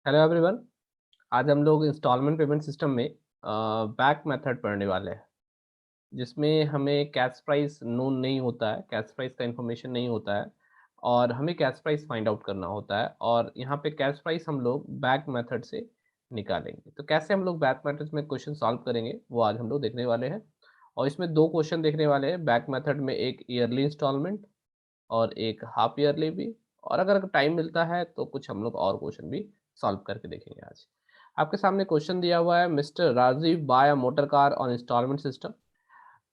Hello everyone. आज हम लोग इंस्टॉलमेंट पेमेंट सिस्टम में बैक मेथड पढ़ने वाले हैं, जिसमें हमें कैश प्राइस नोन नहीं होता है, कैश प्राइस का इन्फॉर्मेशन नहीं होता है और हमें कैश प्राइस फाइंड आउट करना होता है। और यहाँ पे कैश प्राइस हम लोग बैक मेथड से निकालेंगे। तो कैसे हम लोग बैक मेथड में क्वेश्चन सॉल्व करेंगे वो आज हम लोग देखने वाले हैं। और इसमें दो क्वेश्चन देखने वाले हैं बैक मेथड में, एक ईयरली इंस्टॉलमेंट और एक हाफ ईयरली भी। और अगर टाइम मिलता है तो कुछ हम लोग और क्वेश्चन भी सॉल्व करके देखेंगे आज। आपके सामने क्वेश्चन दिया हुआ है, mister Rajiv buy a motor car on instalment system.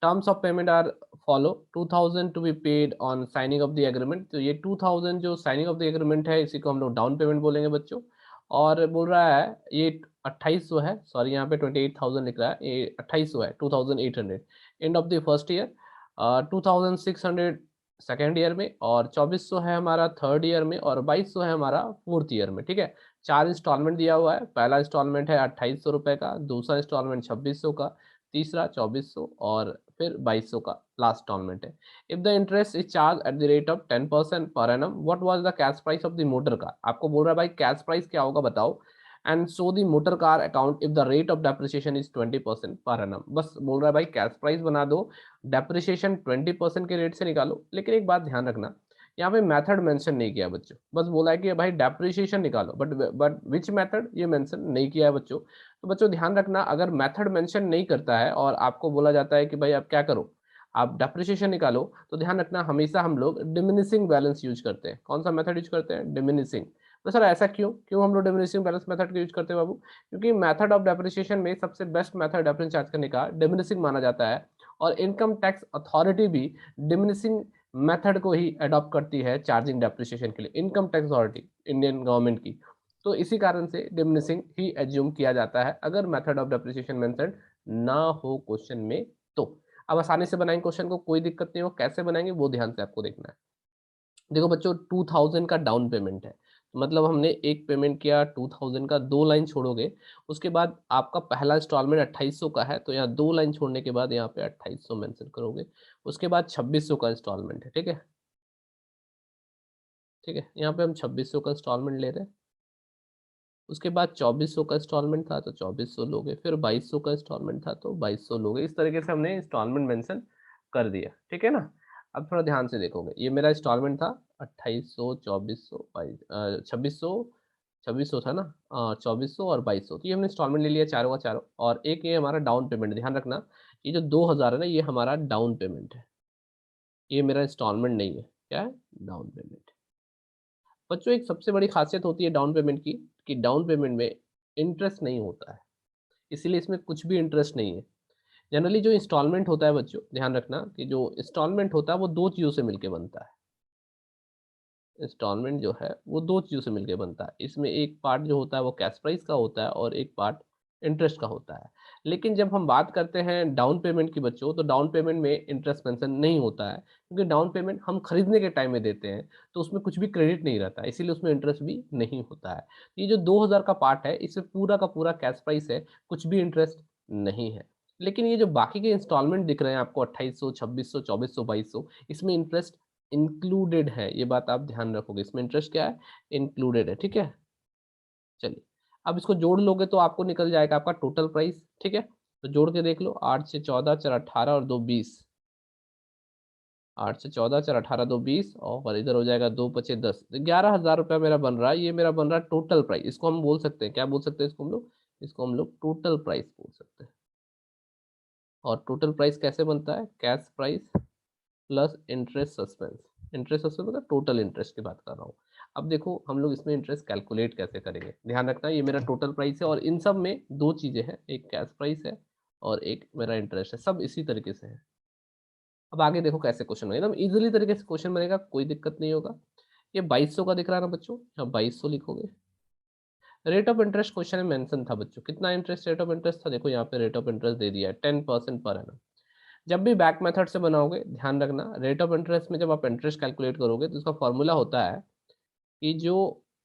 Terms of payment are follow 2000 to be paid on signing of the agreement. तो ये 2000 जो साइनिंग ऑफ द एग्रीमेंट है, इसी को हम लोग डाउन पेमेंट बोलेंगे बच्चों। और बोल रहा है ये 2800 है, सॉरी यहाँ पे 28,000 लिख रहा है, ये 2800 है, 2800 end of the first year, 2600 second year में, और 2400 है हमारा थर्ड ईयर में, और 2200 है हमारा फोर्थ ईयर में। ठीक है, चार इंस्टॉलमेंट दिया हुआ है। पहला इंस्टॉलमेंट है 2800 रुपये का, दूसरा इंस्टॉलमेंट 2600 का, तीसरा 2400 और फिर 2200 का लास्ट इंस्टॉलमेंट है। If the interest is charge at the rate of 10% per annum, what was the cash price of the motor car. आपको बोल रहा है भाई कैश प्राइस क्या होगा बताओ, and so the motor car account if the rate of depreciation is 20% per annum. बस बोल रहा है भाई कैश प्राइस बना दो, डेप्रिसिएशन 20% के रेट से निकालो। लेकिन एक बात ध्यान रखना, यहाँ पे मेथड मेंशन नहीं किया बच्चों, बस बोला है कि भाई डेप्रिसिएशन निकालो, बट विच मेथड ये मेंशन नहीं किया है बच्चों। तो बच्चों ध्यान रखना, अगर मेथड मेंशन नहीं करता है और आपको बोला जाता है कि भाई आप क्या करो, आप डेप्रिसिएशन निकालो, तो ध्यान रखना हमेशा हम लोग डिमिनिशिंग बैलेंस यूज करते हैं। कौन सा मेथड यूज करते हैं? डिमिनिशिंग। तो सर ऐसा क्यों क्यों हम लोग डिमिनिशिंग बैलेंस मेथड का यूज करते हैं बाबू? क्योंकि मेथड ऑफ डेप्रिसिएशन में सबसे बेस्ट मेथड डिफरेंस चार्ज करने का डिमिनिशिंग माना जाता है, और इनकम टैक्स अथॉरिटी भी डिमिनिशिंग मेथड को ही अडॉप्ट करती है चार्जिंग डेप्रिसिएशन के लिए, income tax authority Indian government की। तो इसी कारण से डिमिनिशिंग ही एज्यूम किया जाता है अगर मेथड ऑफ डेप्रिसिएशन मेंशन ना हो क्वेश्चन में। तो अब आसानी से बनाएंगे क्वेश्चन को, कोई दिक्कत नहीं हो। कैसे बनाएंगे वो ध्यान से आपको देखना है। देखो बच्चों 2000 का डाउन पेमेंट है, मतलब हमने एक पेमेंट किया 2000 का, दो लाइन छोड़ोगे, उसके बाद आपका पहला इंस्टॉलमेंट 2800 का है, तो यहाँ दो लाइन छोड़ने के बाद यहाँ पे 2800 मेंशन करोगे। उसके बाद 2600 का इंस्टॉलमेंट है, ठीक है, ठीक है, यहाँ पे हम 2600 का इंस्टॉलमेंट ले रहे हैं। उसके बाद 2400 का इंस्टॉलमेंट था तो 2400 लोगे, फिर 2200 का इंस्टॉलमेंट था तो 2200 लोगे। इस तरीके से हमने इंस्टॉलमेंट मेंशन कर दिया, ठीक है ना। अब थोड़ा ध्यान से देखोगे, ये मेरा इंस्टॉलमेंट था 2800, 2400, 2600, 2600 था ना, 2400 और 2200, तो ये हमने इंस्टॉलमेंट ले लिया चारों का चारों। और एक ये हमारा डाउन पेमेंट, ध्यान रखना ये जो 2000 है ना, ये हमारा डाउन पेमेंट है, ये मेरा इंस्टॉलमेंट नहीं है। क्या है? Down payment. बच्चों एक सबसे बड़ी खासियत होती है डाउन पेमेंट की, कि डाउन पेमेंट में इंटरेस्ट नहीं होता है, इसीलिए इसमें कुछ भी इंटरेस्ट नहीं है। जनरली जो इंस्टॉलमेंट होता है बच्चों, ध्यान रखना कि जो इंस्टॉलमेंट होता है वो दो चीज़ों से मिलके बनता है। इंस्टॉलमेंट जो है वो दो चीज़ों से मिलके बनता है, इसमें एक पार्ट जो होता है वो कैश प्राइस का होता है और एक पार्ट इंटरेस्ट का होता है। लेकिन जब हम बात करते हैं डाउन पेमेंट की बच्चों, तो डाउन पेमेंट में इंटरेस्ट मेंशन नहीं होता है, क्योंकि डाउन पेमेंट हम खरीदने के टाइम में देते हैं, तो उसमें कुछ भी क्रेडिट नहीं रहता है, इसीलिए उसमें इंटरेस्ट भी नहीं होता है। ये जो 2000 का पार्ट है, इसमें पूरा का पूरा कैश प्राइस है, कुछ भी इंटरेस्ट नहीं है। लेकिन ये जो बाकी के इंस्टॉलमेंट दिख रहे हैं आपको 2800, 2600, 2400, 2200, इसमें इंटरेस्ट इंक्लूडेड है, ये बात आप ध्यान रखोगे, इसमें इंटरेस्ट क्या है? इंक्लूडेड है, ठीक है। चलिए, अब इसको जोड़ लोगे तो आपको निकल जाएगा आपका टोटल प्राइस, ठीक है। तो जोड़ के देख लो, 8 से 14, 4 18 और 2 20, 8 से 14, 4 18, 2 20, और इधर हो जाएगा 2 पचे 10, 11,000 रुपया मेरा बन रहा है। ये मेरा बन रहा है टोटल प्राइस, इसको हम बोल सकते हैं, क्या बोल सकते हैं इसको हम लोग? इसको हम लोग टोटल प्राइस बोल सकते हैं। और टोटल प्राइस कैसे बनता है? Cash price plus interest suspense. Interest suspense मतलब टोटल इंटरेस्ट की बात कर रहा हूँ। अब देखो हम लोग इसमें इंटरेस्ट कैलकुलेट कैसे करेंगे, ध्यान रखना ये मेरा टोटल प्राइस है और इन सब में दो चीज़ें हैं, एक कैश प्राइस है और एक मेरा इंटरेस्ट है, सब इसी तरीके से है। अब आगे देखो कैसे क्वेश्चन बनेगा, एकदम इजीली तरीके से क्वेश्चन बनेगा, कोई दिक्कत नहीं होगा। ये 2200 का दिख रहा है ना बच्चों, यहाँ 2200 लिखोगे। रेट ऑफ इंटरेस्ट क्वेश्चन में मेंशन था बच्चों, कितना इंटरेस्ट रेट ऑफ इंटरेस्ट था, देखो यहाँ पे रेट ऑफ इंटरेस्ट दे दिया है 10% पर एनम। जब भी बैक मेथड से बनाओगे ध्यान रखना, रेट ऑफ इंटरेस्ट में जब आप इंटरेस्ट कैलकुलेट करोगे तो उसका फॉर्मूला होता है कि जो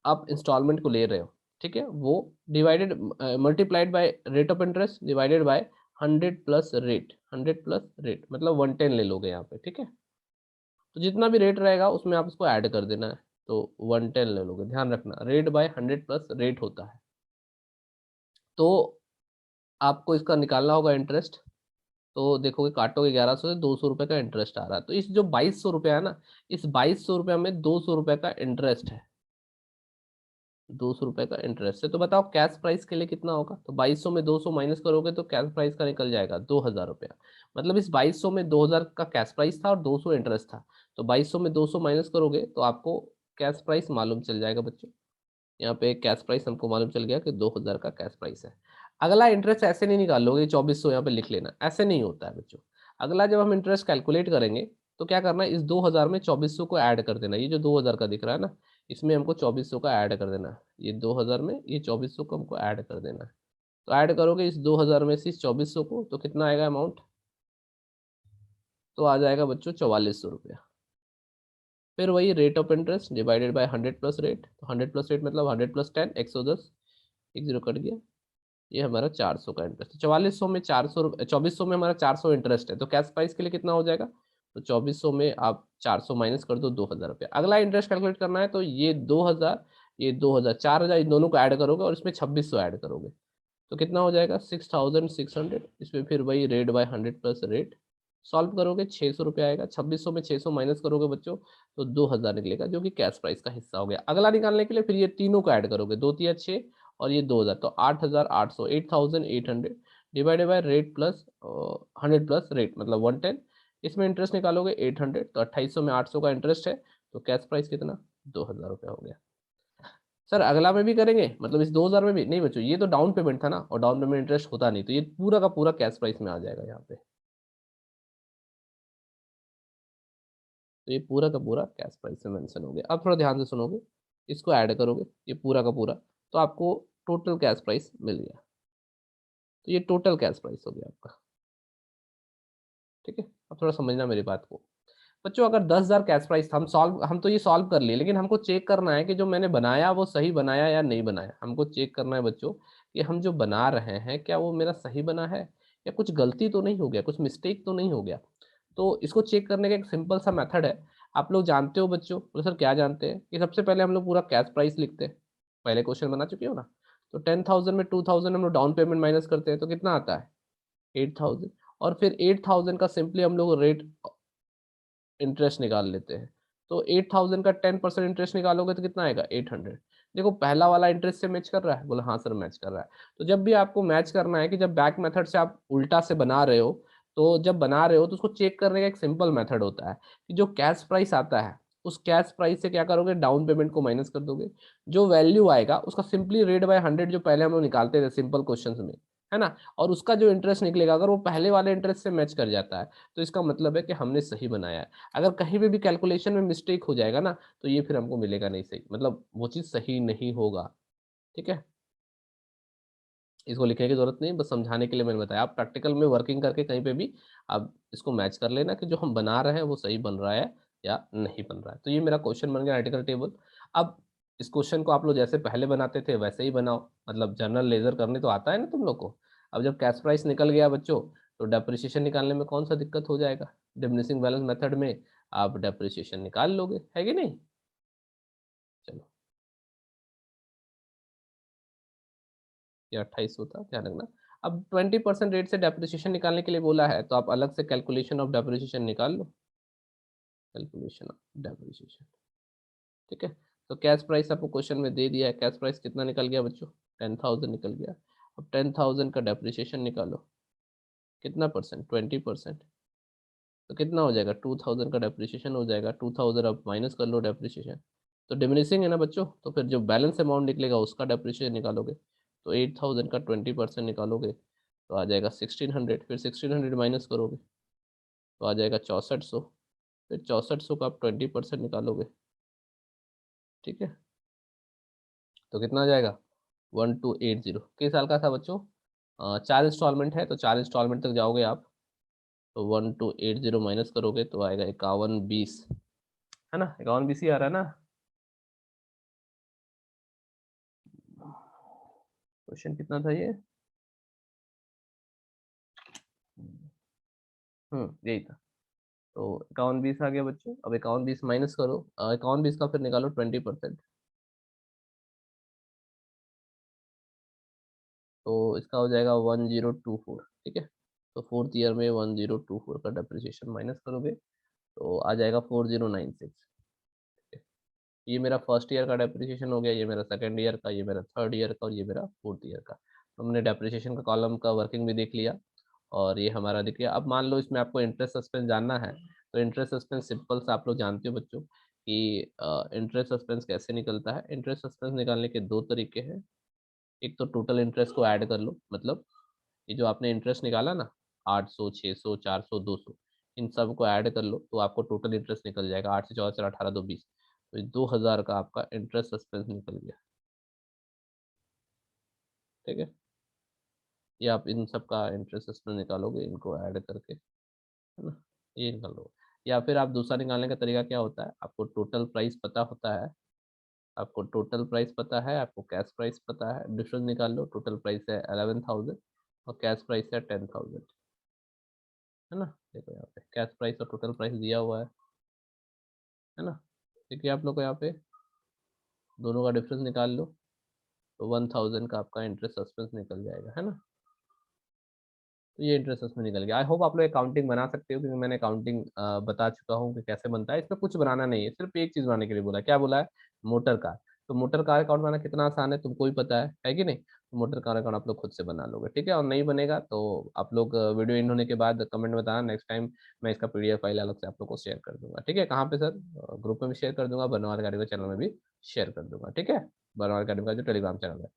आप इंस्टॉलमेंट को ले रहे हो, ठीक है, वो divided multiplied by rate of interest divided by 100 plus rate, 100 plus rate मतलब 110 ले लोगे यहाँ पे, ठीक है। तो जितना भी रेट रहेगा उसमें आप इसको ऐड कर देना है। तो 110 ले लोगे, ध्यान रखना रेट बाय 100 प्लस रेट होता है। तो आपको इसका निकालना होगा इंटरेस्ट, तो देखोगे काटोगे 1100 से 200 रुपये का इंटरेस्ट आ रहा है। तो इस जो 2200 रुपया है ना, इस 2200 रुपया में 200 रुपये का इंटरेस्ट है, 200 रुपये का इंटरेस्ट है। तो बताओ कैश प्राइस के लिए कितना होगा? तो 2200 में 200 माइनस करोगे तो कैश प्राइस का निकल जाएगा 2000 रुपया। मतलब इस 2200 में 2000 का कैश प्राइस था और 200 इंटरेस्ट था। तो 2200 में 200 माइनस करोगे तो आपको कैश प्राइस मालूम चल जाएगा बच्चों। यहाँ पे कैश प्राइस हमको मालूम चल गया कि 2000 का कैश प्राइस है। अगला इंटरेस्ट ऐसे नहीं निकालोगे, 2400 यहाँ पे लिख लेना, ऐसे नहीं होता है बच्चों। अगला जब हम इंटरेस्ट कैलकुलेट करेंगे तो क्या करना है, इस 2000 में 2400 को ऐड कर देना। ये जो 2000 का दिख रहा है ना, इसमें हमको 2400 का ऐड कर देना है। ये 2000 में ये 2400 को हमको ऐड कर देना है। तो ऐड करोगे इस 2000 में से इस 2400 को, तो कितना आएगा अमाउंट? तो आ जाएगा बच्चों 4400 रुपया। फिर वही rate of interest divided by 100 plus rate. तो 100 प्लस रेट मतलब 100 प्लस 10, 110, एक जीरो कट गया। ये हमारा 400 का इंटरेस्ट है। 4400 में 400, 2400 में हमारा 400 इंटरेस्ट है। तो कैश प्राइस के लिए कितना हो जाएगा? तो 2400 में आप 400 माइनस कर दो, 2000 रुपया। अगला इंटरेस्ट कैलकुलेट करना है, तो ये 2000, ये 2000, 4000, इन दोनों को ऐड करोगे और इसमें 2600 ऐड करोगे तो कितना हो जाएगा? 6600। इसमें फिर वही rate by 100 plus rate solve करोगे, 600 रुपया आएगा। 2600 में 600 माइनस करोगे बच्चों तो 2000 निकलेगा, जो कि कैश प्राइस का हिस्सा हो गया। अगला निकालने के लिए फिर ये तीनों को ऐड करोगे, 2 तिया 6 और ये 2000, तो 8800, 8800 divided by rate plus 100 plus rate मतलब 110। इसमें इंटरेस्ट निकालोगे 800, तो 2800 में 800 का इंटरेस्ट है। तो कैश प्राइस कितना? 2000 रुपया हो गया। सर अगला में भी करेंगे, मतलब इस 2000 में भी नहीं बच्चों, ये तो डाउन पेमेंट था ना, और डाउन पेमेंट इंटरेस्ट होता नहीं, तो ये पूरा का पूरा कैश प्राइस में आ जाएगा यहाँ पे। तो ये पूरा का पूरा कैश प्राइस में मेंशन हो गया। अब थोड़ा ध्यान से सुनोगे, इसको ऐड करोगे ये पूरा का पूरा, तो आपको टोटल कैश प्राइस मिल गया। तो ये टोटल कैश प्राइस हो गया आपका। ठीक है, अब थोड़ा समझना मेरी बात को बच्चों। अगर 10,000 कैश प्राइस था, हम तो ये सॉल्व कर लिए, लेकिन हमको चेक करना है कि जो मैंने बनाया वो सही बनाया या नहीं बनाया। हमको चेक करना है बच्चों कि हम जो बना रहे हैं क्या वो मेरा सही बना है, या कुछ गलती तो नहीं हो गया, कुछ मिस्टेक तो नहीं हो गया। तो इसको चेक करने का एक सिंपल सा मेथड है। आप लोग जानते हो बच्चों, बोले सर क्या जानते हैं, कि सबसे पहले हम लोग पूरा कैश प्राइस लिखते हैं। पहले क्वेश्चन बना चुके हो ना। तो 10,000 में 2000 हम लोग डाउन पेमेंट माइनस करते हैं, तो कितना आता है? 8,000। और फिर 8,000 का सिंपली हम लोग रेट इंटरेस्ट निकाल लेते हैं। तो 8000 का 10% इंटरेस्ट निकालोगे तो कितना आएगा? 800। देखो पहला वाला इंटरेस्ट से मैच कर रहा है? बोला हाँ सर मैच कर रहा है। तो जब भी आपको मैच करना है कि जब बैक मेथड से आप उल्टा से बना रहे हो, तो जब बना रहे हो तो उसको चेक करने का एक सिंपल मेथड होता है कि जो कैश प्राइस आता है उस कैश प्राइस से क्या करोगे? डाउन पेमेंट को माइनस कर दोगे। जो वैल्यू आएगा उसका सिंपली रेट बाय 100 जो पहले हम लोग निकालते थे सिंपल क्वेश्चन में, है ना, और उसका जो इंटरेस्ट निकलेगा अगर वो पहले वाले इंटरेस्ट से मैच कर जाता है तो इसका मतलब है कि हमने सही बनाया है। अगर कहीं पे भी कैलकुलेशन में मिस्टेक हो जाएगा ना, तो ये फिर हमको मिलेगा नहीं सही, मतलब वो चीज़ सही नहीं होगा। ठीक है, इसको लिखने की जरूरत नहीं, बस समझाने के लिए मैंने बताया। आप प्रैक्टिकल में वर्किंग करके कहीं पे भी आप इसको मैच कर लेना कि जो हम बना रहे हैं वो सही बन रहा है या नहीं बन रहा है। तो ये मेरा क्वेश्चन बन गया आर्टिकल टेबल। अब इस क्वेश्चन को आप लोग जैसे पहले बनाते थे वैसे ही बनाओ, मतलब जनरल लेजर करने तो आता है ना तुम लोग को। अब जब कैश प्राइस निकल गया बच्चों, तो डेप्रिसिएशन निकालने में कौन सा दिक्कत हो जाएगा? डिमिनिशिंग बैलेंस मेथड में आप डेप्रिसिएशन निकाल लोगे, है कि नहीं? चलो, ये 28 होता है, ध्यान रखना। अब 20% रेट से डेप्रिसिएशन निकालने के लिए बोला है, तो आप अलग से कैलकुलेशन ऑफ डेप्रिसिएशन निकाल लो। कैलकुलेशन ऑफ डेप्रिसिएशन, ठीक है। तो कैश प्राइस आपको क्वेश्चन में दे दिया है, कैश प्राइस कितना निकल गया बच्चों? 10,000 निकल गया। अब 10,000 का डेप्रिसिएशन निकालो, कितना परसेंट? 20%। तो कितना हो जाएगा? 2,000 का डेप्रिसिएशन हो जाएगा। 2,000 अब माइनस कर लो डेप्रिसिएशन, तो डिमिनिशिंग है ना बच्चों, तो फिर जो बैलेंस अमाउंट निकलेगा उसका डेप्रिसिएशन निकालोगे। तो 8,000 का 20% निकालोगे तो आ जाएगा 1,600। फिर 1,600 माइनस करोगे तो आ जाएगा 6400। फिर 6400 का आप 20% निकालोगे, ठीक है, तो कितना आ जाएगा? 1280। किस साल का था बच्चों? 4 इंस्टॉलमेंट है, तो 4 इंस्टॉलमेंट तक जाओगे आप। तो 1280 माइनस करोगे तो आएगा 5120, है ना, 5120 ही आ रहा है ना। क्वेश्चन कितना था ये? यही था। तो 51 20 आ गया बच्चों। अब 51 20 माइनस करो, 51 20 का फिर निकालो 20%, तो इसका हो जाएगा 1024। ठीक है, तो फोर्थ ईयर में 1024 का डेप्रिसिएशन माइनस करोगे तो आ जाएगा 4096। ये मेरा फर्स्ट ईयर का डेप्रिसिएशन हो गया, ये मेरा सेकंड ईयर का, ये मेरा थर्ड ईयर का और ये मेरा फोर्थ ईयर का। तो हमने डेप्रिसिएशन का कॉलम का वर्किंग भी देख लिया और ये हमारा दिख गया। अब मान लो इसमें आपको इंटरेस्ट सस्पेंस जानना है, तो इंटरेस्ट सस्पेंस सिंपल सा आप लोग जानते हो बच्चों कि इंटरेस्ट सस्पेंस कैसे निकलता है। इंटरेस्ट सस्पेंस निकालने के दो तरीके हैं। एक तो टोटल इंटरेस्ट को ऐड कर लो, मतलब ये जो आपने इंटरेस्ट निकाला ना, 800 600 400 200, इन सब को ऐड कर लो तो आपको टोटल इंटरेस्ट निकल जाएगा। 8 से 14 से 18 2 20, तो ये 2000 का आपका इंटरेस्ट सस्पेंस निकल गया। ठीक है, ये आप इन सब का इंटरेस्ट सस्पेंस निकालोगे इनको ऐड करके, है ना, ये निकाल लो। या फिर आप दूसरा निकालने का तरीका क्या होता है, आपको टोटल प्राइस पता होता है, आपको टोटल प्राइस पता है, आपको कैश प्राइस पता है, डिफरेंस निकाल लो। टोटल प्राइस है 11,000 और कैश प्राइस है 10,000, है ना। देखो यहाँ पे कैश प्राइस और टोटल प्राइस दिया हुआ है ना। देखिए आप लोग को यहाँ पे दोनों का डिफरेंस निकाल लो, तो 1000 का आपका इंटरेस्ट सस्पेंस निकल जाएगा, है ना। तो ये इंटरेस्ट उसमें निकल गया। आई होप आप लोग अकाउंटिंग बना सकते हो, क्योंकि मैंने अकाउंटिंग बता चुका हूँ कि कैसे बनता है। इसमें कुछ बनाना नहीं है, सिर्फ एक चीज़ बनाने के लिए बोला है। क्या बोला है? Motor car. तो मोटर कार अकाउंट बनाना कितना आसान है तुमको ही पता है कि नहीं। तो मोटर कार अकाउंट आप लोग खुद से बना लोगे, ठीक है। और नहीं बनेगा तो आप लोग वीडियो इन होने के बाद कमेंट में बताना, नेक्स्ट टाइम मैं इसका PDF फाइल अलग से आप लोग को शेयर कर दूंगा, ठीक है। कहाँ पे सर? ग्रुप में भी शेयर कर दूंगा, बनवाल अकेडमी चैनल में भी शेयर कर दूंगा, ठीक है। बनवाल अकेडमी का जो टेलीग्राम चैनल है।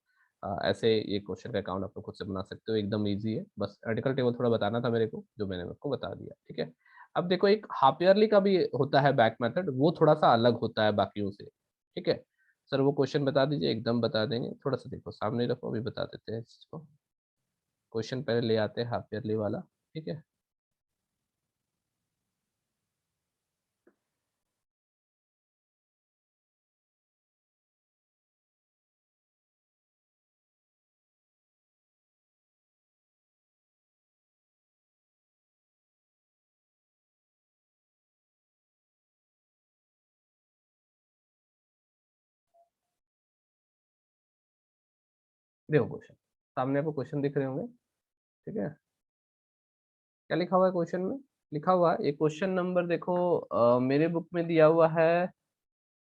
ऐसे ये क्वेश्चन का अकाउंट आप लोग खुद से बना सकते हो, एकदम इजी है। बस आर्टिकल टेबल थोड़ा बताना था मेरे को, जो मैंने आपको बता दिया, ठीक है। अब देखो एक हाफ ईयरली का भी होता है बैक मेथड, वो थोड़ा सा अलग होता है बाकियों से, ठीक है। सर वो क्वेश्चन बता दीजिए, एकदम बता देंगे। थोड़ा सा देखो सामने रखो, अभी बता देते हैं इसको। क्वेश्चन पहले ले आते हैं हाफ ईयरली वाला, ठीक है। देखो क्वेश्चन सामने आपको क्वेश्चन दिख रहे होंगे, ठीक है। क्या लिखा हुआ है क्वेश्चन में? लिखा हुआ है, ये क्वेश्चन नंबर देखो, मेरे बुक में दिया हुआ है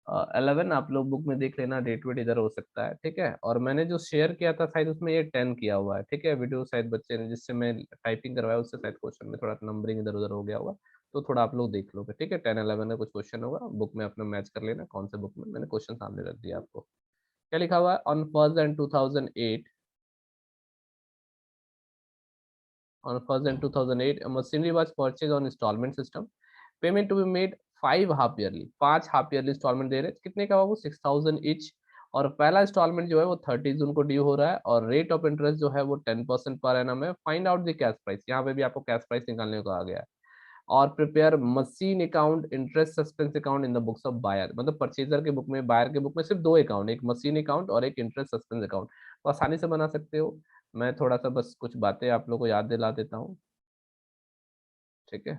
11। आप लोग बुक में देख लेना, डेट वेट इधर हो सकता है, ठीक है। और मैंने जो शेयर किया था शायद उसमें ये 10 किया हुआ है, ठीक है। वीडियो शायद बच्चे ने जिससे मैं टाइपिंग करवाया उससे शायद क्वेश्चन में थोड़ा नंबरिंग इधर उधर हो गया होगा, तो थोड़ा आप लोग देख लोगे, ठीक है। 10 11 का कुछ क्वेश्चन होगा, बुक में अपना मैच कर लेना कौन से बुक में। मैंने क्वेश्चन सामने रख दिया आपको। क्या लिखा हुआ है? On 1 Jan 2008, on 1 Jan 2008 a machinery was purchased on installment system, payment to be made 5 half yearly, 5 half yearly installment दे रहे हैं। कितने का? वो 6000 ईच। और पहला इंस्टॉलमेंट जो है वो 30 जून को ड्यू हो रहा है और रेट ऑफ इंटरेस्ट जो है वो 10% पर एनम है। Find out the cash price, यहाँ पे भी आपको कैश प्राइस निकालने को आ गया है। और prepare machine account, interest suspense account in the books of buyer, मतलब परचेजर के बुक में, बायर के बुक में सिर्फ दो अकाउंट, एक मशीन अकाउंट और एक इंटरेस्ट सस्पेंस अकाउंट। तो आसानी से बना सकते हो। मैं थोड़ा सा बस कुछ बातें आप लोग को याद दिला देता हूँ, ठीक है।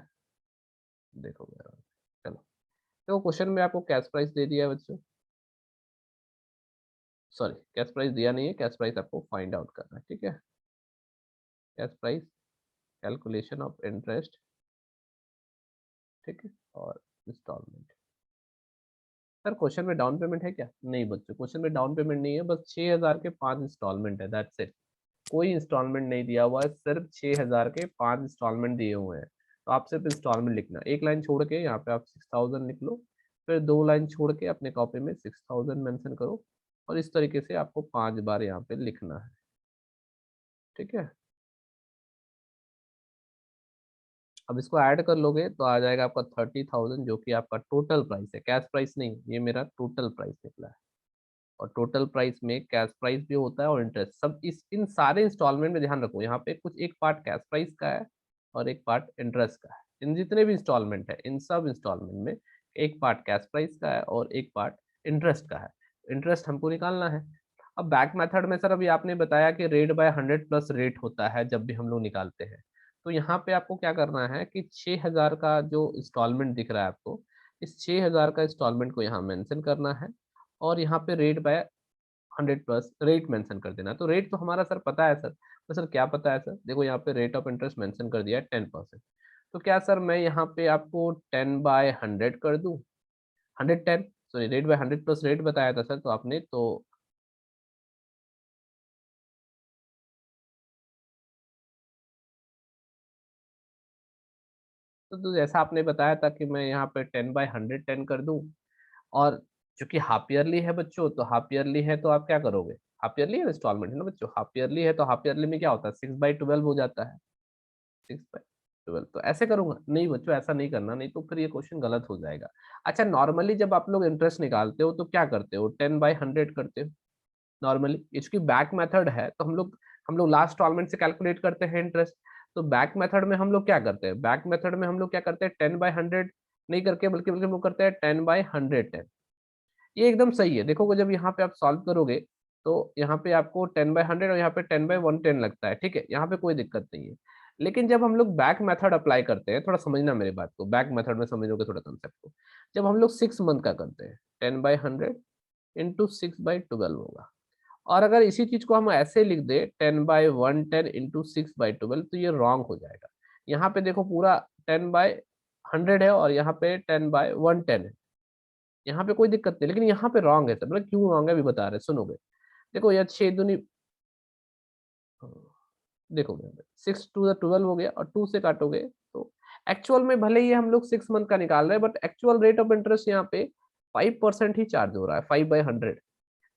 देखो मेरा, चलो। तो क्वेश्चन में आपको कैश प्राइस दे दिया है बच्चों, सॉरी कैश प्राइस दिया नहीं है, कैश प्राइस आपको फाइंड आउट करना है, ठीक है। Cash price, calculation of interest, ठीक है, और इंस्टॉलमेंट। सर क्वेश्चन में डाउन पेमेंट है क्या? नहीं बच्चों, क्वेश्चन में डाउन पेमेंट नहीं है, बस 6000 के 5 इंस्टॉलमेंट है, दैट्स इट। कोई इंस्टॉलमेंट नहीं दिया हुआ है, सिर्फ 6000 के 5 इंस्टॉलमेंट दिए हुए हैं। तो आप सिर्फ इंस्टॉलमेंट लिखना, एक लाइन छोड़ के यहाँ पे आप 6000 लिख लो, फिर दो लाइन छोड़ के अपने कॉपी में 6000 मेंशन करो, और इस तरीके से आपको 5 बार यहाँ पे लिखना है, ठीक है। अब इसको ऐड कर लोगे तो आ जाएगा आपका 30,000, जो कि आपका टोटल प्राइस है, कैश प्राइस नहीं, ये मेरा टोटल प्राइस निकला है। और टोटल प्राइस में कैश प्राइस भी होता है और इंटरेस्ट, सब इस इन सारे इंस्टॉलमेंट में ध्यान रखो, यहाँ पे कुछ एक पार्ट कैश प्राइस का है और एक पार्ट इंटरेस्ट का है। इन जितने भी इंस्टॉलमेंट है, इन सब इंस्टॉलमेंट में एक पार्ट कैश प्राइस का है और एक पार्ट इंटरेस्ट का है। इंटरेस्ट हमको निकालना है। अब बैक मेथड में सर अभी आपने बताया कि रेट बाय 100 प्लस रेट होता है जब भी हम लोग निकालते हैं। तो यहाँ पे आपको क्या करना है कि 6000 का जो इंस्टॉलमेंट दिख रहा है आपको, इस 6000 का इंस्टॉलमेंट को यहाँ मेंशन करना है और यहाँ पे rate by 100 plus rate mention कर देना है। तो रेट तो हमारा सर पता है सर। तो सर क्या पता है सर? देखो यहाँ पे रेट ऑफ इंटरेस्ट मेंशन कर दिया है 10%। तो क्या सर मैं यहाँ पे आपको 10/100 कर दूँ? 110 sorry rate by 100 plus rate बताया था सर तो आपने तो जैसा आपने बताया था कि मैं यहाँ पे 10/100 10 कर दूँ और चूँकि हाफ ईयरली है बच्चों, तो हाफ ईयरली है तो आप क्या करोगे? हाफ ईयरली है इंस्टॉलमेंट है ना बच्चों, हाफ ईयरली है तो हाफ ईयरली में क्या होता है 6/12 हो जाता है, 6/12 तो ऐसे करूँगा? नहीं बच्चों ऐसा नहीं करना, नहीं तो फिर ये क्वेश्चन गलत हो जाएगा। अच्छा नॉर्मली जब आप लोग इंटरेस्ट निकालते हो तो क्या करते हो? 10/100 करते हो नॉर्मली। इसकी बैक मेथड है तो हम लोग लास्ट इंस्टॉलमेंट से कैलकुलेट करते हैं इंटरेस्ट। तो बैक मेथड में हम लोग क्या करते हैं? बैक मेथड में हम लोग क्या करते हैं 10/100 नहीं करके बल्कि बल्कि हम लोग करते हैं 10/110। ये एकदम सही है। देखोगे जब यहाँ पे आप सॉल्व करोगे, तो यहाँ पे आपको 10/100 और यहाँ पे 10/110 लगता है, ठीक है? यहाँ पे कोई दिक्कत नहीं है। लेकिन जब हम लोग बैक मेथड अप्लाई करते हैं, थोड़ा समझना मेरी बात को, बैक मेथड में समझोगे थोड़ा कंसेप्ट को। जब हम लोग 6 मंथ का करते हैं, 10/100 इंटू 6/12 होगा। और अगर इसी चीज़ को हम ऐसे लिख दें 10/110 इंटू 6/12 तो ये रॉन्ग हो जाएगा। यहाँ पे देखो पूरा 10/100 है और यहाँ पे 10/110 है। यहाँ पे कोई दिक्कत नहीं, लेकिन यहाँ पे रॉन्ग है सर। मतलब क्यों रॉन्ग है अभी बता रहे हैं, सुनोगे। देखो यार 6 दूनी देखो 6 टू द 12 हो गया और 2 से काटोगे तो एक्चुअल में भले ही हम लोग 6 मंथ का निकाल रहे हैं but actual rate of interest यहाँ पे 5% ही चार्ज हो रहा है 5/100।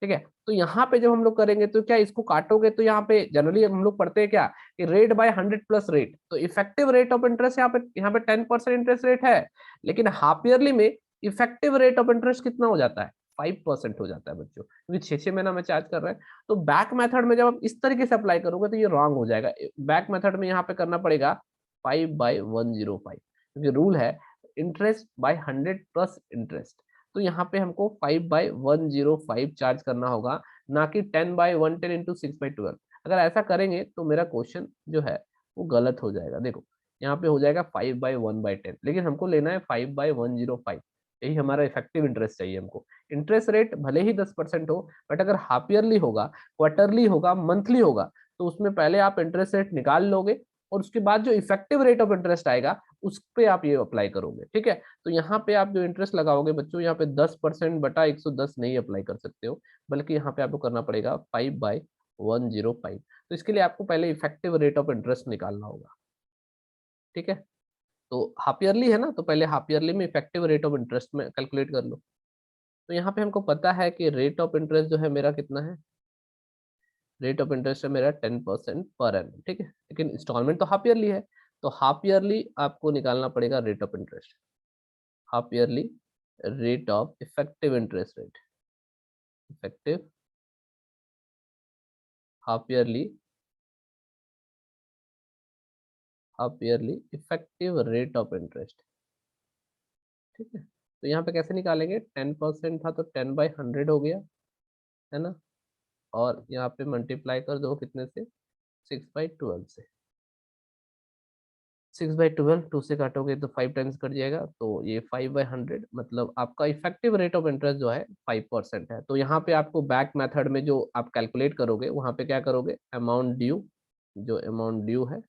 ठीक है? तो यहाँ पे जब हम लोग करेंगे तो क्या इसको काटोगे तो यहाँ पे जनरली हम लोग पढ़ते हैं क्या कि रेट बाय 100 प्लस रेट, तो इफेक्टिव रेट ऑफ इंटरेस्ट यहाँ पे 10% इंटरेस्ट रेट है, लेकिन हाफ ईयरली में इफेक्टिव रेट ऑफ इंटरेस्ट कितना हो जाता है 5% हो जाता है बच्चों, क्योंकि 6 महीना में चार्ज कर रहे हैं। तो बैक मेथड में जब आप इस तरीके से अप्लाई करोगे तो ये रॉन्ग हो जाएगा। बैक मेथड में यहाँ पे करना पड़ेगा 5/105, क्योंकि रूल है इंटरेस्ट बाय 100 प्लस इंटरेस्ट। तो यहाँ पे हमको 5/105 चार्ज करना होगा, ना कि 10/110 इंटू 6/12। अगर ऐसा करेंगे तो मेरा क्वेश्चन जो है वो गलत हो जाएगा। देखो यहाँ पे हो जाएगा 5/1/10, लेकिन हमको लेना है 5/105। यही हमारा इफेक्टिव इंटरेस्ट चाहिए हमको। इंटरेस्ट रेट भले ही 10% हो, बट अगर हाफ ईयरली होगा, क्वार्टरली होगा, मंथली होगा, तो उसमें पहले आप इंटरेस्ट रेट निकाल लोगे और उसके बाद जो इफेक्टिव रेट ऑफ इंटरेस्ट आएगा उस पे आप ये अप्लाई करोगे। ठीक है? तो यहाँ पे आप जो इंटरेस्ट लगाओगे बच्चों, यहाँ पे 10% बटा 110 नहीं अप्लाई कर सकते हो, बल्कि यहाँ पे आपको करना पड़ेगा 5/105। तो इसके लिए आपको पहले इफेक्टिव रेट ऑफ इंटरेस्ट निकालना होगा। ठीक है? तो हाफ ईयरली है ना, तो पहले हाफ ईयरली में इफेक्टिव रेट ऑफ इंटरेस्ट में कैलकुलेट कर लो। तो यहाँ पे हमको पता है कि रेट ऑफ इंटरेस्ट जो है मेरा कितना है, रेट ऑफ इंटरेस्ट है मेरा 10% पर एनम। ठीक है? लेकिन इंस्टॉलमेंट तो हाफ ईयरली है, तो हाफ ईयरली आपको निकालना पड़ेगा rate of interest. Half yearly rate of effective interest rate, effective half yearly, half yearly effective rate of interest. ठीक है? तो यहाँ पे कैसे निकालेंगे, 10% था तो 10/100 हो गया, है ना? और यहाँ पे मल्टीप्लाई कर दो कितने से, 6/12 से। 6/12 2 से काटोगे तो 5 टाइम्स कट जाएगा, तो ये 5/100 मतलब आपका इफेक्टिव रेट ऑफ इंटरेस्ट जो है 5% है। तो यहाँ पे आपको बैक मेथड में जो आप कैलकुलेट करोगे वहाँ पे क्या करोगे, अमाउंट ड्यू, जो अमाउंट ड्यू है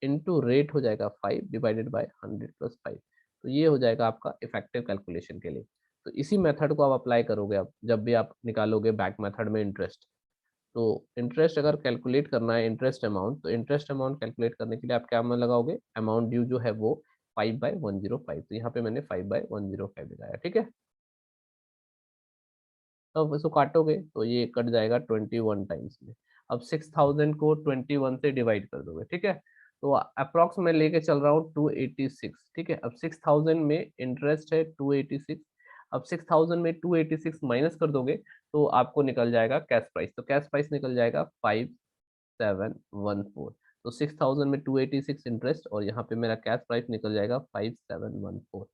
इनटू रेट हो जाएगा 5 डिवाइडेड बाय 100 प्लस 5। तो ये हो जाएगा आपका इफेक्टिव कैलकुलेशन के लिए। तो इसी मेथड को आप अप्लाई करोगे आप जब भी आप निकालोगे बैक मेथड में इंटरेस्ट। तो इंटरेस्ट अगर कैलकुलेट करना है इंटरेस्ट अमाउंट, तो इंटरेस्ट अमाउंट कैलकुलेट करने के लिए आप क्या में लगाओगे, अमाउंट ड्यू जो है वो 5/105। तो यहाँ पे मैंने 5/105 लगाया। ठीक है? अब इसको काटोगे तो ये कट जाएगा 21 टाइम्स में। अब 6000 को 21 से डिवाइड कर दोगे। ठीक है? तो अप्रॉक्स मैं लेके चल रहा हूँ 286। ठीक है? अब 6000 में इंटरेस्ट है 286। अब 6000 में 286 माइनस कर दोगे तो आपको निकल जाएगा कैश प्राइस। तो कैश प्राइस निकल जाएगा 5714। तो 6000 में 286 इंटरेस्ट और यहाँ पे मेरा कैश प्राइस निकल जाएगा 5714।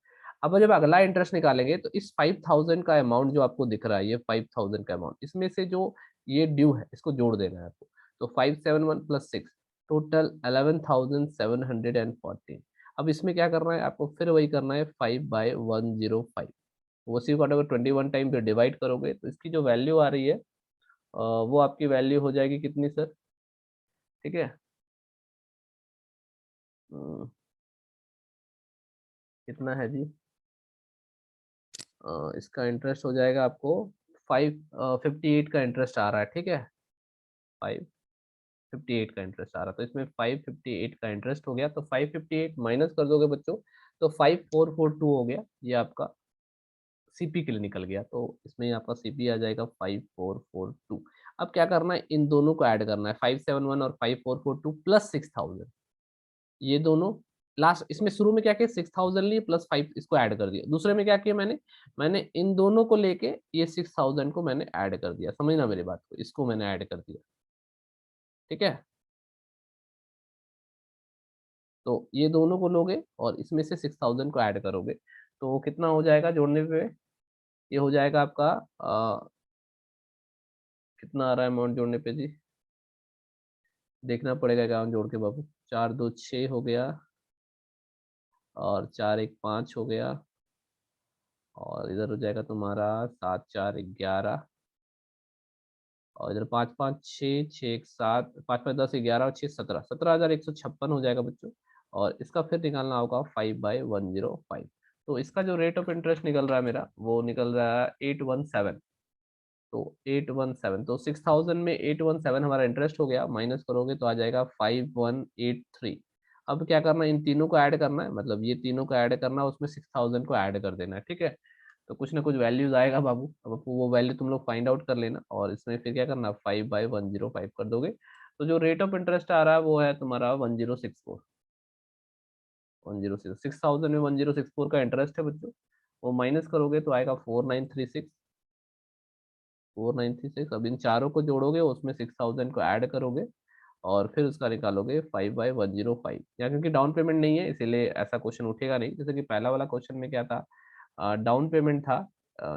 अब जब अगला इंटरेस्ट निकालेंगे तो इस 5000 का अमाउंट जो आपको दिख रहा है, ये 5000 का अमाउंट, इसमें से जो ये ड्यू है इसको जोड़ देना है आपको। तो 571 प्लस 6, टोटल 11,714। अब इसमें क्या करना है आपको, फिर वही करना है 5/105। उसी को अगर 21 टाइम पे डिवाइड करोगे तो इसकी जो वैल्यू आ रही है वो आपकी वैल्यू हो जाएगी कितनी सर? ठीक है, कितना है जी? इसका इंटरेस्ट हो जाएगा आपको 558 का इंटरेस्ट आ रहा है, ठीक है, 558 का इंटरेस्ट आ रहा है, तो इसमें 558 का इंटरेस्ट हो गया, तो 558 माइनस कर दोगे बच्चों तो 5442 हो गया, ये आपका सीपी के लिए निकल गया, तो इसमें आपका सीपी आ जाएगा 5442। अब क्या करना है, इन दोनों को ऐड करना है, 571 और 5442 प्लस 6000, ये दोनों लास्ट, इसमें शुरू में क्या किया 6000 लिए प्लस 5 इसको ऐड कर दिया, दूसरे में क्या किया मैंने इन दोनों को लेके ये 6000 को मैंने ऐड कर दिया, समझना मेरी बात को, इसको मैंने ऐड कर दिया, ठीक है। तो ये दोनों को लोगे और इसमें से 6000 को ऐड करोगे तो कितना हो जाएगा जोड़ने पे, ये हो जाएगा आपका कितना आ रहा है अमाउंट जोड़ने पे जी, देखना पड़ेगा क्या जोड़ के बाबू, 4 2 6 हो गया और 4 1 5 हो गया और इधर हो जाएगा तुम्हारा 7 4 11 और इधर 5 5 6 6 1 7 5 5 10 11 और 6 17, 17,156 हो जाएगा बच्चों। और इसका फिर निकालना होगा 5/105। तो इसका जो रेट ऑफ इंटरेस्ट निकल रहा है मेरा वो निकल रहा है 817। तो 817, तो 6000 में 817 हमारा इंटरेस्ट हो गया, माइनस करोगे तो आ जाएगा 5183। अब क्या करना है, इन तीनों को ऐड करना है, मतलब ये तीनों को ऐड करना है, उसमें 6000 को ऐड कर देना है, ठीक है। तो कुछ ना कुछ वैल्यूज आएगा बाबू, अब वो वैल्यू तुम लोग फाइंड आउट कर लेना और इसमें फिर क्या करना 5/105 कर दोगे, तो जो रेट ऑफ इंटरेस्ट आ रहा है वो है तुम्हारा 1064। 1066, 6000 में 1064 का इंटरेस्ट है बच्चों, वो माइनस करोगे तो आएगा 4936। 4936, अब इन चारों को जोड़ोगे उसमें 6000 को ऐड करोगे और फिर उसका निकालोगे 5/105। यहाँ क्योंकि डाउन पेमेंट नहीं है इसीलिए ऐसा क्वेश्चन उठेगा नहीं, जैसे कि पहला वाला क्वेश्चन में क्या था, डाउन पेमेंट था,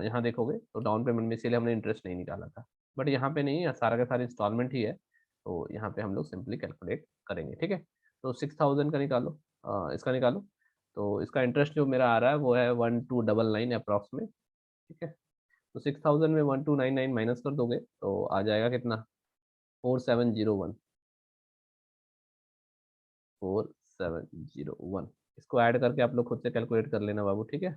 यहाँ देखोगे तो डाउन पेमेंट में इसीलिए हमने इंटरेस्ट नहीं निकाला था, बट यहाँ पे नहीं है, सारा का सारा इंस्टॉलमेंट ही है, तो यहाँ पे हम लोग सिंपली कैलकुलेट करेंगे, ठीक है। तो 6000 का निकालो, इसका निकालो, तो इसका इंटरेस्ट जो मेरा आ रहा है वो है 1299 अप्रॉक्स में, ठीक है। तो 6000 में 1299 माइनस कर दोगे तो आ जाएगा कितना, 4701। 4701, इसको ऐड करके आप लोग खुद से कैलकुलेट कर लेना बाबू, ठीक है।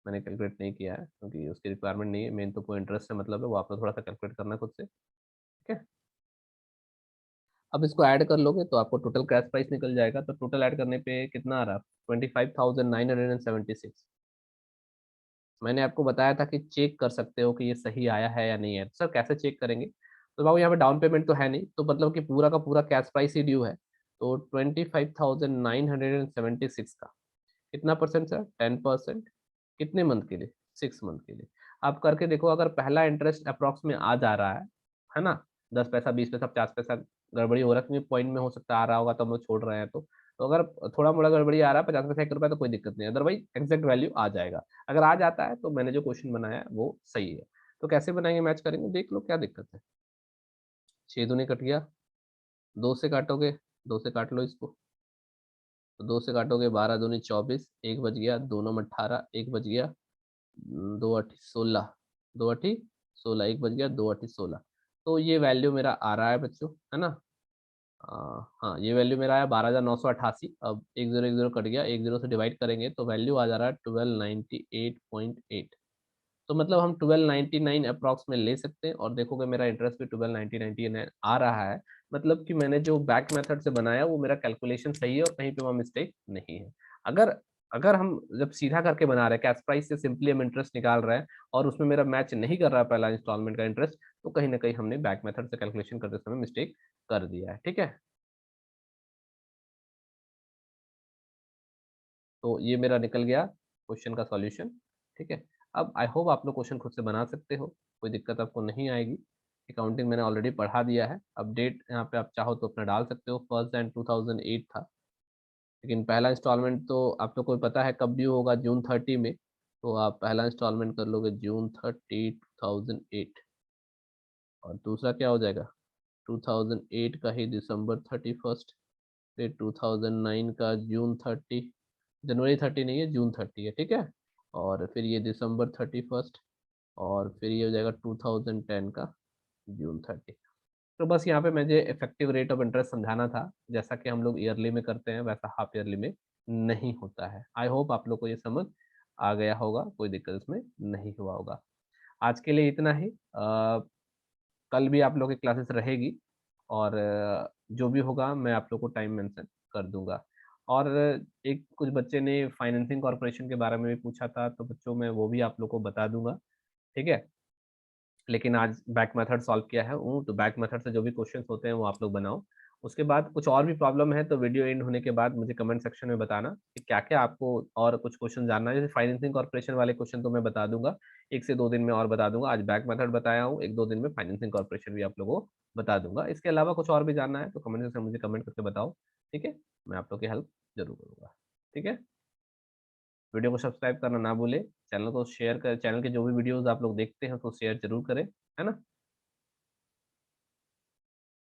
मैंने कैलकुलेट नहीं किया है क्योंकि उसकी रिक्वायरमेंट नहीं है, मेन तो कोई इंटरेस्ट से मतलब है, वो आपको थोड़ा सा कैलकुलेट करना है खुद से, ठीक है। अब इसको ऐड कर लोगे तो आपको टोटल कैश प्राइस निकल जाएगा, तो टोटल ऐड करने पे कितना आ रहा है, 25,976। मैंने आपको बताया था कि चेक कर सकते हो कि ये सही आया है या नहीं है, सर कैसे चेक करेंगे, तो बाबू यहाँ पे डाउन पेमेंट तो है नहीं, तो मतलब कि पूरा का पूरा कैश प्राइस ही ड्यू है, तो 25,976 का कितना परसेंट सर, 10%, कितने मंथ के लिए, 6 मंथ के लिए। आप करके देखो, अगर पहला इंटरेस्ट अप्रॉक्स में आ जा रहा है ना, 10 पैसा 20 पैसा 50 पैसा गड़बड़ी हो रहा है, क्योंकि पॉइंट में हो सकता है आ रहा होगा तो हम लोग छोड़ रहे हैं, तो अगर थोड़ा मोड़ा गड़बड़ी आ रहा है 50 पैसा 1 रुपया तो कोई दिक्कत नहीं है, अदरवाइज एग्जैक्ट वैल्यू आ जाएगा। अगर आ जाता है तो मैंने जो क्वेश्चन बनाया है वो सही है। तो कैसे बनाएंगे, मैच करेंगे, देख लो क्या दिक्कत है। 6 दूनी कट गया, 2 से काटोगे, 2 से काट लो इसको, तो 2 से काटोगे 12 दूनी 24, एक बच गया, 2 9 18, एक बच गया, 2 8 16, 2 8 16, एक बच गया, 2 8 16। तो ये वैल्यू मेरा आ रहा है बच्चों, है ना। हाँ ये वैल्यू मेरा आया 12,988। अब एक जीरो कट गया, एक जीरो से डिवाइड करेंगे तो वैल्यू आ जा रहा है 1298.8। तो मतलब हम 1299 अप्रॉक्स में ले सकते हैं, और देखोगे मेरा इंटरेस्ट भी 1299 आ रहा है, मतलब कि मैंने जो बैक मेथड से बनाया वो मेरा कैलकुलेशन सही है और कहीं पे वहाँ मिस्टेक नहीं है। अगर अगर हम जब सीधा करके बना रहे हैं, कैश प्राइस से सिंपली हम इंटरेस्ट निकाल रहे हैं और उसमें मेरा मैच नहीं कर रहा है पहला इंस्टॉलमेंट का इंटरेस्ट, तो कहीं ना कहीं हमने बैक मेथड से कैलकुलेशन करते समय मिस्टेक कर दिया है, ठीक है। तो ये मेरा निकल गया क्वेश्चन का सॉल्यूशन, ठीक है। अब आई होप आप लोग क्वेश्चन खुद से बना सकते हो, कोई दिक्कत आपको नहीं आएगी। अकाउंटिंग मैंने ऑलरेडी पढ़ा दिया है, अब डेट यहाँ पे आप चाहो तो अपना डाल सकते हो, 1 Jan 2008 था, लेकिन पहला इंस्टॉलमेंट तो आप लोग को पता है कब ड्यू होगा, June 30 में, तो आप पहला इंस्टॉलमेंट कर लोगे June 30, 2008, और दूसरा क्या हो जाएगा 2008 का ही December 31। फिर 2009 का जून 30, जनवरी 30 नहीं है, जून 30 है, ठीक है। और फिर ये दिसंबर 31, और फिर ये हो जाएगा 2010 का जून 30। तो बस यहाँ पे मुझे इफेक्टिव रेट ऑफ इंटरेस्ट समझाना था, जैसा कि हम लोग ईयरली में करते हैं वैसा हाफ ईयरली में नहीं होता है। आई होप आप लोग को ये समझ आ गया होगा, कोई दिक्कत इसमें नहीं हुआ होगा। आज के लिए इतना ही। कल भी आप लोग की क्लासेस रहेगी, और जो भी होगा मैं आप लोग को टाइम मेंशन कर दूंगा। और एक कुछ बच्चे ने फाइनेंसिंग कॉर्पोरेशन के बारे में भी पूछा था, तो बच्चों मैं वो भी आप लोग को बता दूंगा, ठीक है। लेकिन आज बैक मेथड सॉल्व किया है हूँ, तो बैक मेथड से जो भी क्वेश्चंस होते हैं वो आप लोग बनाओ। उसके बाद कुछ और भी प्रॉब्लम है तो वीडियो एंड होने के बाद मुझे कमेंट सेक्शन में बताना कि क्या क्या आपको और कुछ क्वेश्चन जानना है। जैसे फाइनेंसिंग कॉर्पोरेशन वाले क्वेश्चन तो मैं बता दूंगा, 1 से 2 दिन में और बता दूंगा। आज बैक मेथड बताया हूँ, 1-2 दिन में फाइनेंसिंग कॉर्पोरेशन भी आप लोगों को बता दूंगा। इसके अलावा कुछ और भी जानना है तो कमेंट सेक्शन में मुझे कमेंट करके बताओ, ठीक है। मैं आप लोग की हेल्प जरूर करूंगा, ठीक है। वीडियो को सब्सक्राइब करना ना भूले, चैनल को शेयर कर, चैनल के जो भी वीडियोस आप लोग देखते हैं तो शेयर जरूर करें, है ना।